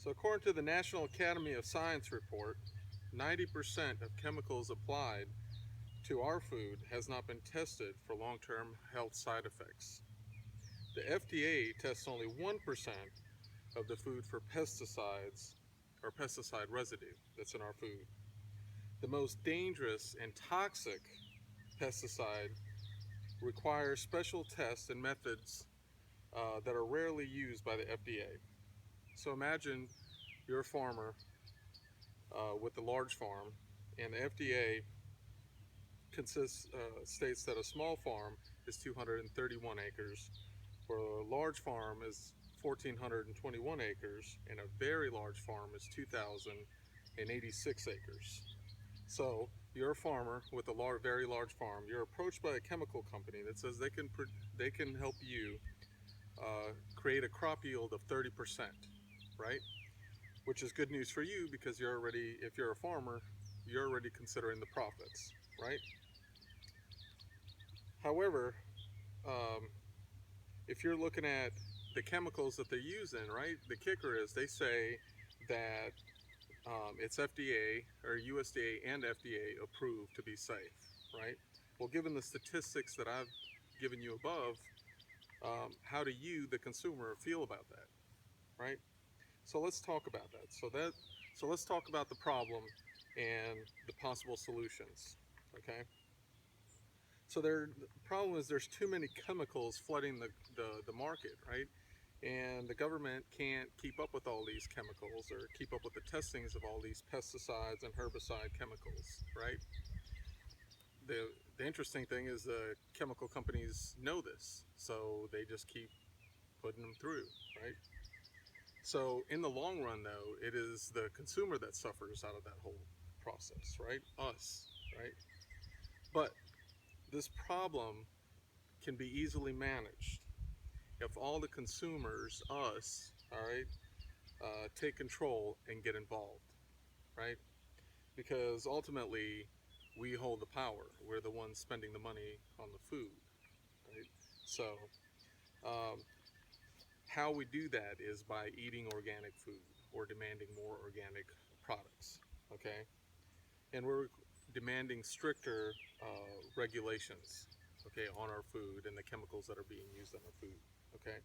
So according to the National Academy of Science report, 90% of chemicals applied to our food has not been tested for long-term health side effects. The FDA tests only 1% of the food for pesticides or pesticide residue that's in our food. The most dangerous and toxic pesticide requires special tests and methods that are rarely used by the FDA. So imagine you're a farmer with a large farm, and the FDA states that a small farm is 231 acres, where a large farm is 1,421 acres, and a very large farm is 2,086 acres. So you're a farmer with a very large farm. You're approached by a chemical company that says they can help you create a crop yield of 30%, right? Which is good news for you because if you're a farmer, you're already considering the profits, right? However, um, if you're looking at the chemicals that they're using, right, the kicker is they say that it's FDA or USDA and FDA approved to be safe, right? Well, given the statistics that I've given you above, how do you, the consumer, feel about that, right? So let's talk about that. So let's talk about the problem and the possible solutions, okay? The problem is there's too many chemicals flooding the market, right? And the government can't keep up with all these chemicals or keep up with the testings of all these pesticides and herbicide chemicals, right? The interesting thing is the chemical companies know this, so they just keep putting them through, right? So in the long run, though, it is the consumer that suffers out of that whole process, right? Us, right? But this problem can be easily managed if all the consumers, us, all right, take control and get involved, right? Because ultimately, we hold the power. We're the ones spending the money on the food, right? So, um, how we do that is by eating organic food or demanding more organic products, okay? And we're demanding stricter regulations, okay, on our food and the chemicals that are being used on our food, okay?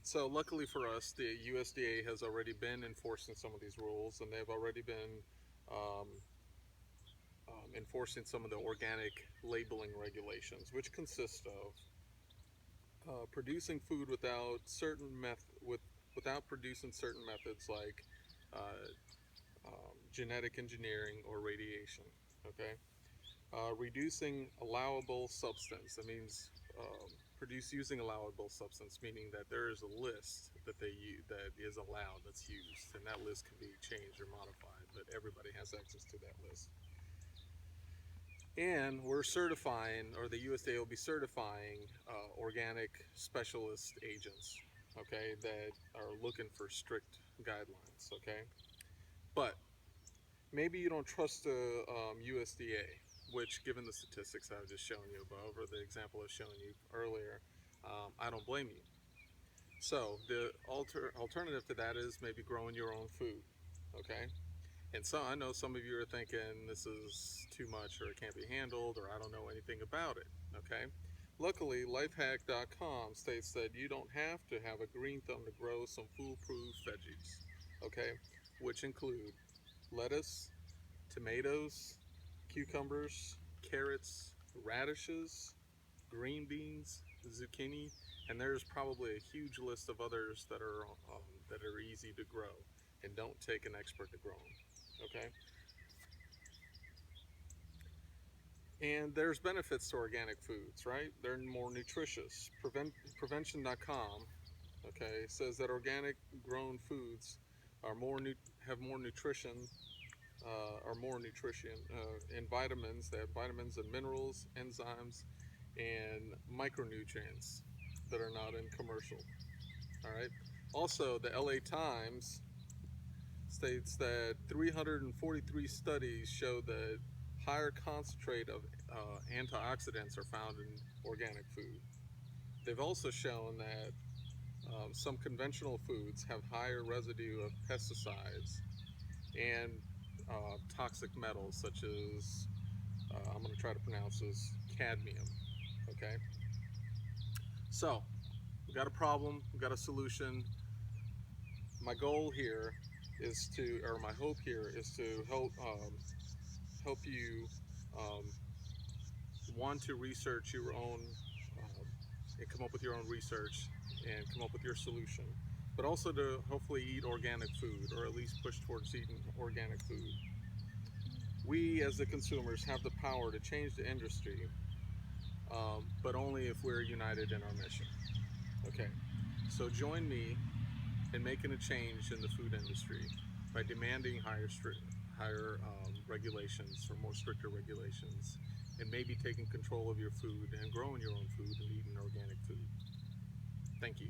So luckily for us, the USDA has already been enforcing some of these rules, and they've already been um, enforcing some of the organic labeling regulations, which consist of producing food without producing certain methods like uh, genetic engineering or radiation. Okay, reducing allowable substance. That means produce using allowable substance, meaning that there is a list that is allowed that's used, and that list can be changed or modified, but everybody has access to that list. And we're certifying, or the USDA will be certifying, organic specialist agents, okay, that are looking for strict guidelines, okay. But maybe you don't trust the USDA, which, given the statistics I've just shown you above, or the example I've shown you earlier, I don't blame you. So the alternative to that is maybe growing your own food, okay? And so I know some of you are thinking this is too much or it can't be handled or I don't know anything about it, okay? Luckily, lifehack.com states that you don't have to have a green thumb to grow some foolproof veggies, okay? Which include lettuce, tomatoes, cucumbers, carrots, radishes, green beans, zucchini, and there's probably a huge list of others that are easy to grow and don't take an expert to grow them. Okay, and there's benefits to organic foods, right? They're more nutritious. Prevention.com, okay, says that organic grown foods are have more nutrition are more nutrition and vitamins. They have vitamins and minerals, enzymes, and micronutrients that are not in commercial. All right. Also, the LA Times states that 343 studies show that higher concentrate of antioxidants are found in organic food. They've also shown that some conventional foods have higher residue of pesticides and toxic metals such as, I'm going to try to pronounce this, cadmium. Okay, so we've got a problem, we've got a solution. My goal here is to, or my hope here is to help you um, want to research your own and come up with your own research and come up with your solution, but also to hopefully eat organic food, or at least push towards eating organic food. We as the consumers have the power to change the industry, but only if we're united in our mission. Okay, so join me in making a change in the food industry by demanding higher regulations, or more stricter regulations, and maybe taking control of your food and growing your own food and eating organic food. Thank you.